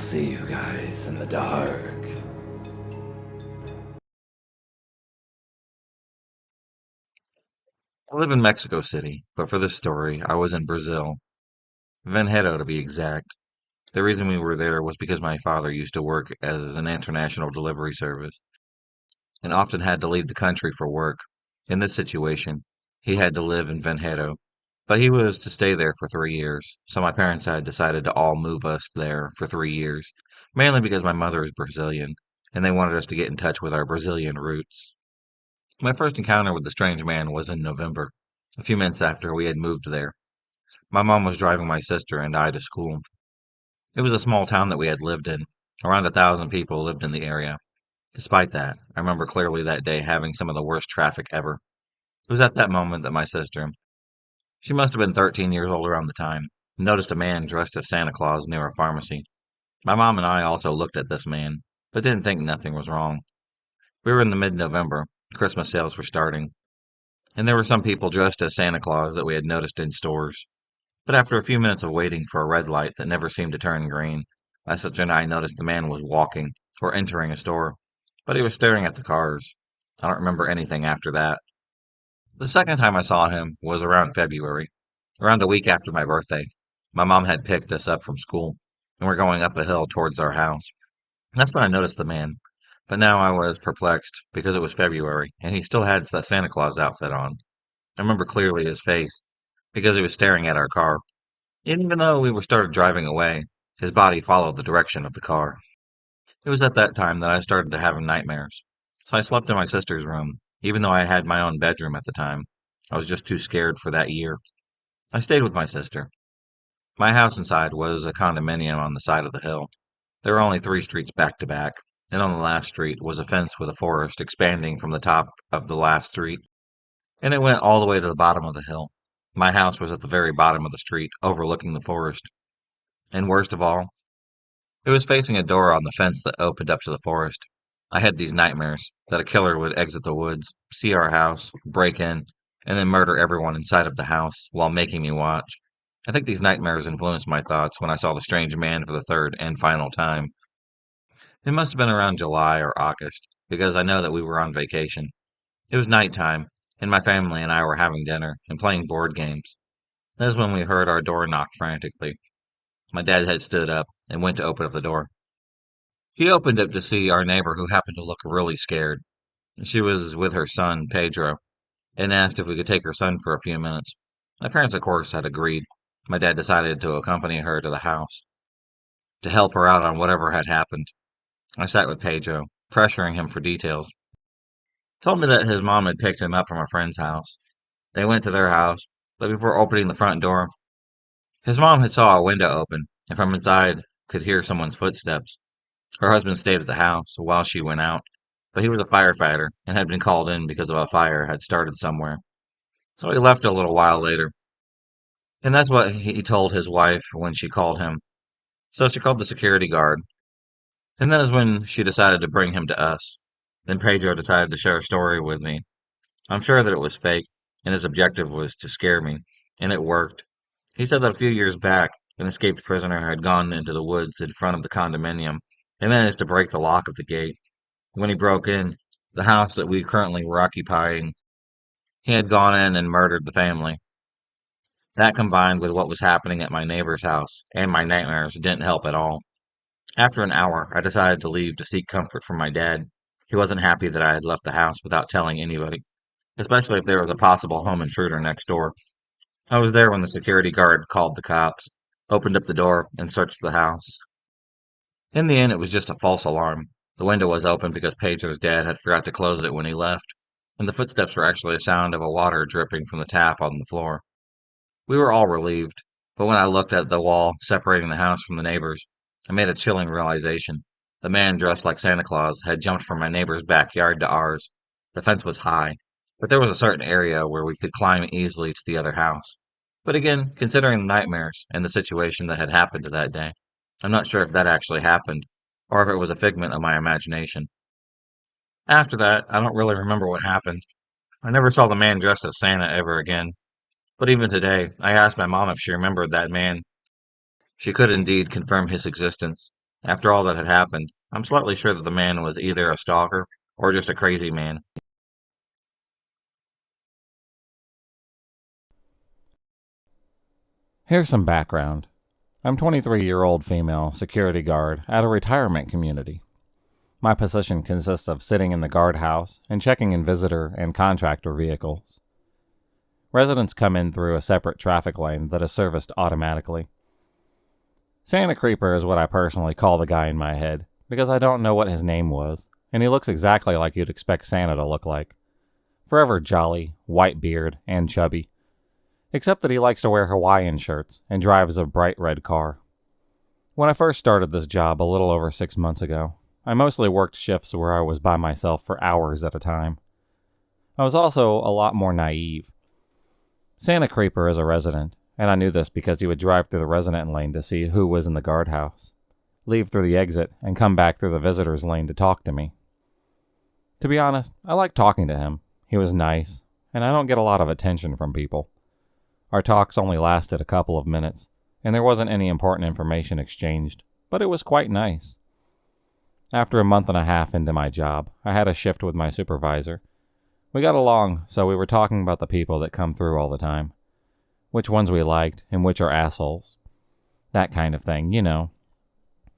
see you guys in the dark. I live in Mexico City, but for this story, I was in Brazil, Venjedo to be exact. The reason we were there was because my father used to work as an international delivery service and often had to leave the country for work. In this situation, he had to live in Venjedo, but he was to stay there for 3 years, so my parents had decided to all move us there for 3 years, mainly because my mother is Brazilian, and they wanted us to get in touch with our Brazilian roots. My first encounter with the strange man was in November, a few months after we had moved there. My mom was driving my sister and I to school. It was a small town that we had lived in. Around 1,000 people lived in the area. Despite that, I remember clearly that day having some of the worst traffic ever. It was at that moment that my sister, she must have been 13 years old around the time, noticed a man dressed as Santa Claus near a pharmacy. My mom and I also looked at this man, but didn't think nothing was wrong. We were in the mid-November. Christmas sales were starting, and there were some people dressed as Santa Claus that we had noticed in stores. But after a few minutes of waiting for a red light that never seemed to turn green, my sister and I noticed the man was walking or entering a store, but he was staring at the cars. I don't remember anything after that. The second time I saw him was around February, around a week after my birthday. My mom had picked us up from school, and we're going up a hill towards our house. That's when I noticed the man. But now I was perplexed because it was February, and he still had the Santa Claus outfit on. I remember clearly his face, because he was staring at our car. And even though we were started driving away, his body followed the direction of the car. It was at that time that I started to have nightmares. So I slept in my sister's room, even though I had my own bedroom at the time. I was just too scared for that year. I stayed with my sister. My house inside was a condominium on the side of the hill. There were only 3 streets back to back, and on the last street was a fence with a forest expanding from the top of the last street, and it went all the way to the bottom of the hill. My house was at the very bottom of the street, overlooking the forest. And worst of all, it was facing a door on the fence that opened up to the forest. I had these nightmares that a killer would exit the woods, see our house, break in, and then murder everyone inside of the house while making me watch. I think these nightmares influenced my thoughts when I saw the strange man for the third and final time. It must have been around July or August, because I know that we were on vacation. It was nighttime, and my family and I were having dinner and playing board games. That is when we heard our door knock frantically. My dad had stood up and went to open up the door. He opened it to see our neighbor who happened to look really scared. She was with her son, Pedro, and asked if we could take her son for a few minutes. My parents, of course, had agreed. My dad decided to accompany her to the house to help her out on whatever had happened. I sat with Pedro, pressuring him for details. Told me that his mom had picked him up from a friend's house. They went to their house, but before opening the front door, his mom had saw a window open, and from inside could hear someone's footsteps. Her husband stayed at the house while she went out, but he was a firefighter and had been called in because of a fire had started somewhere. So he left a little while later. And that's what he told his wife when she called him. So she called the security guard. And that is when she decided to bring him to us. Then Pedro decided to share a story with me. I'm sure that it was fake, and his objective was to scare me. And it worked. He said that a few years back, an escaped prisoner had gone into the woods in front of the condominium and managed to break the lock of the gate. When he broke in, the house that we currently were occupying, he had gone in and murdered the family. That combined with what was happening at my neighbor's house and my nightmares didn't help at all. After an hour, I decided to leave to seek comfort from my dad. He wasn't happy that I had left the house without telling anybody, especially if there was a possible home intruder next door. I was there when the security guard called the cops, opened up the door, and searched the house. In the end, it was just a false alarm. The window was open because Pedro's dad had forgot to close it when he left, and the footsteps were actually a sound of a water dripping from the tap on the floor. We were all relieved, but when I looked at the wall separating the house from the neighbors, I made a chilling realization. The man dressed like Santa Claus had jumped from my neighbor's backyard to ours. The fence was high, but there was a certain area where we could climb easily to the other house. But again, considering the nightmares and the situation that had happened that day, I'm not sure if that actually happened, or if it was a figment of my imagination. After that, I don't really remember what happened. I never saw the man dressed as Santa ever again. But even today, I asked my mom if she remembered that man. She could indeed confirm his existence. After all that had happened, I'm slightly sure that the man was either a stalker or just a crazy man. Here's some background. I'm 23-year-old female security guard at a retirement community. My position consists of sitting in the guardhouse and checking in visitor and contractor vehicles. Residents come in through a separate traffic lane that is serviced automatically. Santa Creeper is what I personally call the guy in my head, because I don't know what his name was, and he looks exactly like you'd expect Santa to look like. Forever jolly, white beard, and chubby. Except that he likes to wear Hawaiian shirts and drives a bright red car. When I first started this job a little over 6 months ago, I mostly worked shifts where I was by myself for hours at a time. I was also a lot more naive. Santa Creeper is a resident, and I knew this because he would drive through the resident lane to see who was in the guardhouse, leave through the exit, and come back through the visitor's lane to talk to me. To be honest, I liked talking to him. He was nice, and I don't get a lot of attention from people. Our talks only lasted a couple of minutes, and there wasn't any important information exchanged, but it was quite nice. After a month and a half into my job, I had a shift with my supervisor. We got along, so we were talking about the people that come through all the time. Which ones we liked, and which are assholes. That kind of thing, you know.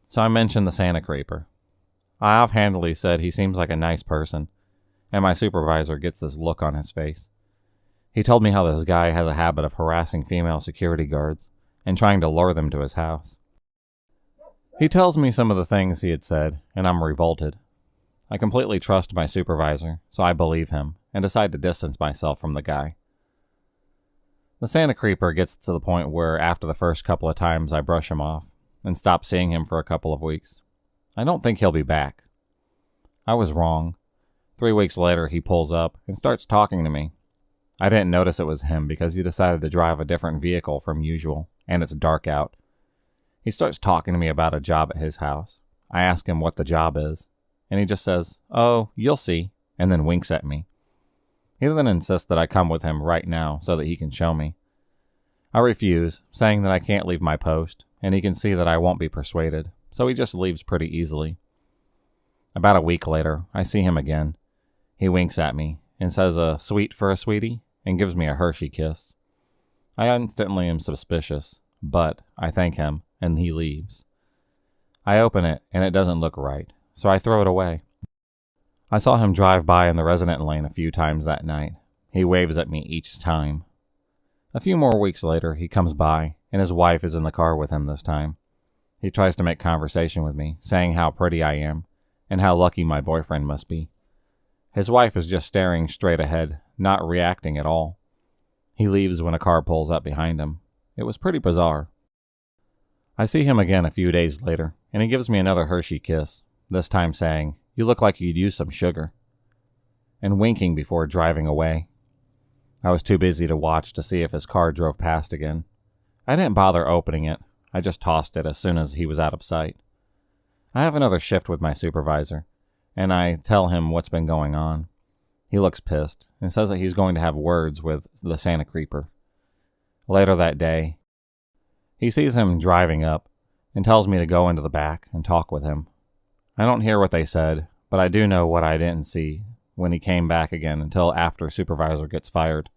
So I mentioned the Santa Creeper. I offhandedly said he seems like a nice person, and my supervisor gets this look on his face. He told me how this guy has a habit of harassing female security guards and trying to lure them to his house. He tells me some of the things he had said, and I'm revolted. I completely trust my supervisor, so I believe him and decide to distance myself from the guy. The Santa Creeper gets to the point where after the first couple of times I brush him off and stop seeing him for a couple of weeks. I don't think he'll be back. I was wrong. 3 weeks later, he pulls up and starts talking to me. I didn't notice it was him because he decided to drive a different vehicle from usual, and it's dark out. He starts talking to me about a job at his house. I ask him what the job is, and he just says, "Oh, you'll see," and then winks at me. He then insists that I come with him right now so that he can show me. I refuse, saying that I can't leave my post, and he can see that I won't be persuaded, so he just leaves pretty easily. About a week later, I see him again. He winks at me and says a sweet for a sweetie and gives me a Hershey kiss. I instantly am suspicious, but I thank him and he leaves. I open it and it doesn't look right, so I throw it away. I saw him drive by in the resident lane a few times that night. He waves at me each time. A few more weeks later, he comes by, and his wife is in the car with him this time. He tries to make conversation with me, saying how pretty I am, and how lucky my boyfriend must be. His wife is just staring straight ahead, not reacting at all. He leaves when a car pulls up behind him. It was pretty bizarre. I see him again a few days later, and he gives me another Hershey kiss, this time saying, "You look like you'd use some sugar," and winking before driving away. I was too busy to watch to see if his car drove past again. I didn't bother opening it. I just tossed it as soon as he was out of sight. I have another shift with my supervisor, and I tell him what's been going on. He looks pissed and says that he's going to have words with the Santa Creeper. Later that day, he sees him driving up and tells me to go into the back and talk with him. I don't hear what they said, but I do know what I didn't see when he came back again until after supervisor gets fired.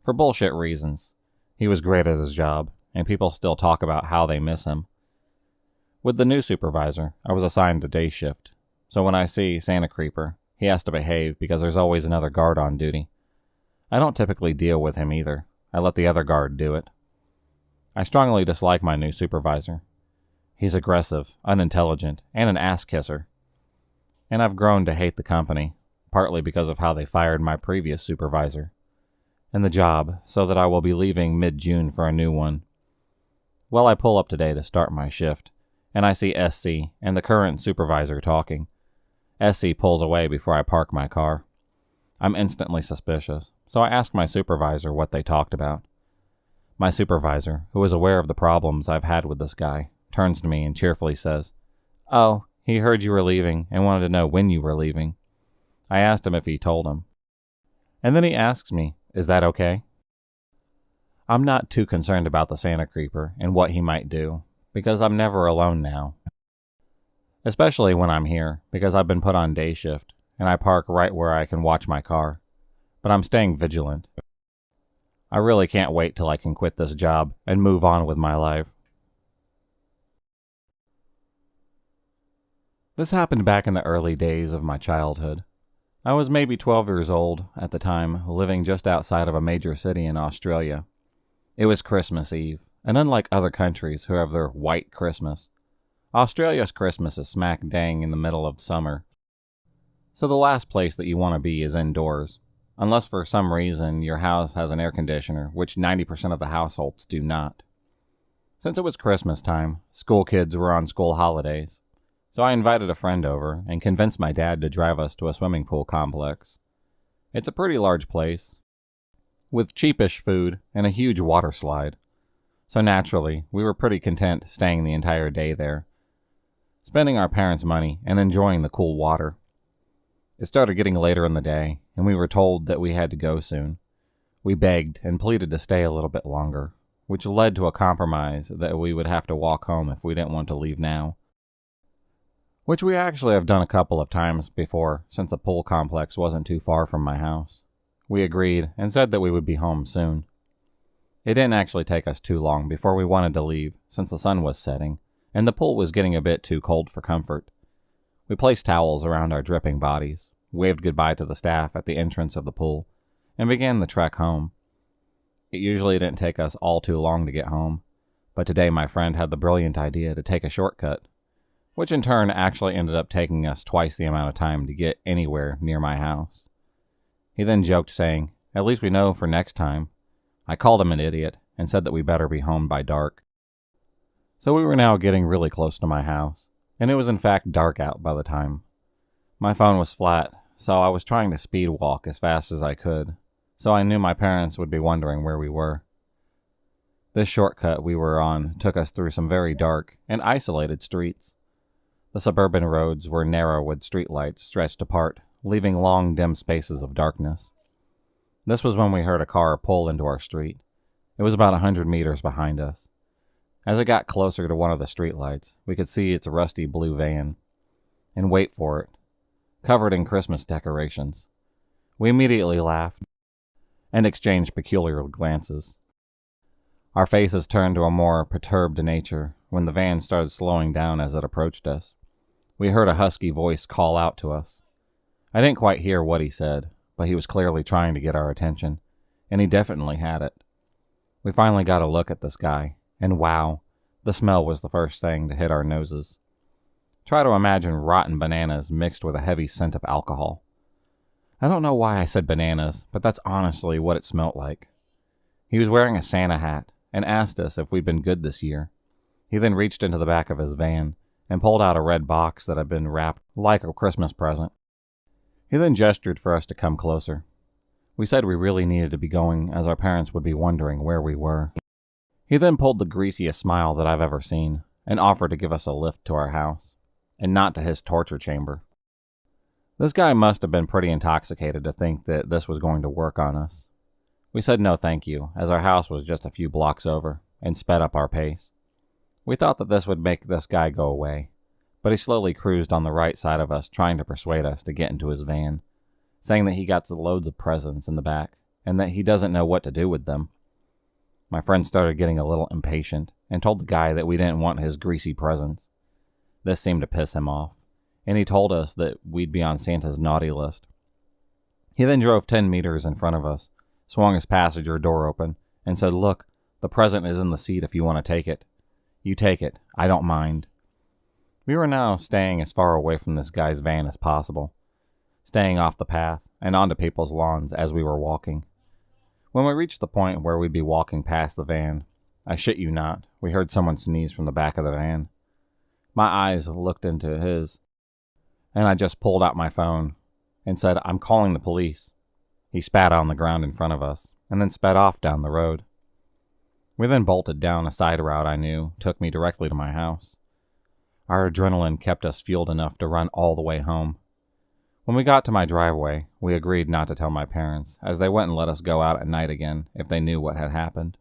For bullshit reasons. He was great at his job, and people still talk about how they miss him. With the new supervisor, I was assigned a day shift, so when I see Santa Creeper, he has to behave because there's always another guard on duty. I don't typically deal with him either. I let the other guard do it. I strongly dislike my new supervisor. He's aggressive, unintelligent, and an ass kisser. And I've grown to hate the company, partly because of how they fired my previous supervisor and the job, so that I will be leaving mid-June for a new one. Well, I pull up today to start my shift, and I see SC and the current supervisor talking. SC pulls away before I park my car. I'm instantly suspicious, so I ask my supervisor what they talked about. My supervisor, who is aware of the problems I've had with this guy, turns to me and cheerfully says, "Oh, he heard you were leaving and wanted to know when you were leaving." I asked him if he told him. And then he asks me, "Is that okay?" I'm not too concerned about the Santa Creeper and what he might do, because I'm never alone now. especially when I'm here because I've been put on day shift and I park right where I can watch my car. But I'm staying vigilant. I really can't wait till I can quit this job and move on with my life. This happened back in the early days of my childhood. I was maybe 12 years old at the time, living just outside of a major city in Australia. It was Christmas Eve, and unlike other countries who have their white Christmas, Australia's Christmas is smack dang in the middle of summer. So the last place that you want to be is indoors, unless for some reason your house has an air conditioner, which 90% of the households do not. Since it was Christmas time, school kids were on school holidays. So I invited a friend over and convinced my dad to drive us to a swimming pool complex. It's a pretty large place, with cheapish food and a huge water slide. So naturally, we were pretty content staying the entire day there, spending our parents' money and enjoying the cool water. It started getting later in the day, and we were told that we had to go soon. We begged and pleaded to stay a little bit longer, which led to a compromise that we would have to walk home if we didn't want to leave now. Which we actually have done a couple of times before, since the pool complex wasn't too far from my house. We agreed and said that we would be home soon. It didn't actually take us too long before we wanted to leave, since the sun was setting, and the pool was getting a bit too cold for comfort. We placed towels around our dripping bodies, waved goodbye to the staff at the entrance of the pool, and began the trek home. It usually didn't take us all too long to get home, but today my friend had the brilliant idea to take a shortcut, which in turn actually ended up taking us twice the amount of time to get anywhere near my house. He then joked, saying, "At least we know for next time." I called him an idiot and said that we better be home by dark. So we were now getting really close to my house, and it was in fact dark out by the time. My phone was flat, so I was trying to speed walk as fast as I could, so I knew my parents would be wondering where we were. This shortcut we were on took us through some very dark and isolated streets. The suburban roads were narrow with streetlights stretched apart, leaving long, dim spaces of darkness. This was when we heard a car pull into our street. It was about 100 meters behind us. As it got closer to one of the streetlights, we could see its rusty blue van. And wait for it, covered in Christmas decorations. We immediately laughed and exchanged peculiar glances. Our faces turned to a more perturbed nature when the van started slowing down as it approached us. We heard a husky voice call out to us. I didn't quite hear what he said, but he was clearly trying to get our attention, and he definitely had it. We finally got a look at this guy, and wow, the smell was the first thing to hit our noses. Try to imagine rotten bananas mixed with a heavy scent of alcohol. I don't know why I said bananas, but that's honestly what it smelt like. He was wearing a Santa hat and asked us if we'd been good this year. He then reached into the back of his van and pulled out a red box that had been wrapped like a Christmas present. He then gestured for us to come closer. We said we really needed to be going, as our parents would be wondering where we were. He then pulled the greasiest smile that I've ever seen and offered to give us a lift to our house, and not to his torture chamber. This guy must have been pretty intoxicated to think that this was going to work on us. We said no thank you, as our house was just a few blocks over, and sped up our pace. We thought that this would make this guy go away, but he slowly cruised on the right side of us, trying to persuade us to get into his van, saying that he got loads of presents in the back, and that he doesn't know what to do with them. My friend started getting a little impatient, and told the guy that we didn't want his greasy presents. This seemed to piss him off, and he told us that we'd be on Santa's naughty list. He then drove 10 meters in front of us, swung his passenger door open, and said, "Look, the present is in the seat if you want to take it. You take it, I don't mind." We were now staying as far away from this guy's van as possible, staying off the path and onto people's lawns as we were walking. When we reached the point where we'd be walking past the van, I shit you not, we heard someone sneeze from the back of the van. My eyes looked into his, and I just pulled out my phone and said, "I'm calling the police." He spat on the ground in front of us, and then sped off down the road. We then bolted down a side route I knew took me directly to my house. Our adrenaline kept us fueled enough to run all the way home. When we got to my driveway, we agreed not to tell my parents, as they wouldn't let us go out at night again if they knew what had happened.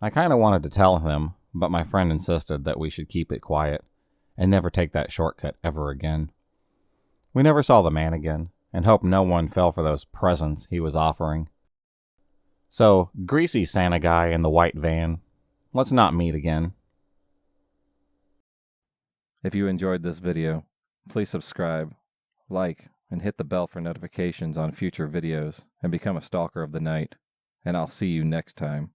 I kind of wanted to tell him, but my friend insisted that we should keep it quiet, and never take that shortcut ever again. We never saw the man again, and hoped no one fell for those presents he was offering. So, greasy Santa guy in the white van, let's not meet again. If you enjoyed this video, please subscribe, like, and hit the bell for notifications on future videos, and become a stalker of the night. And I'll see you next time.